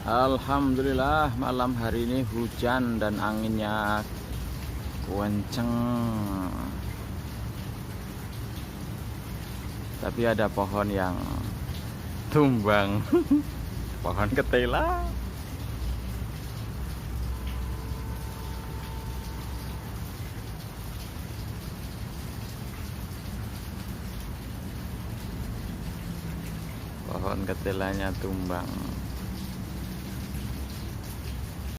Alhamdulillah malam hari ini hujan dan anginnya kenceng. Tapi ada pohon yang tumbang. Pohon ketela. Pohon ketelanya tumbang.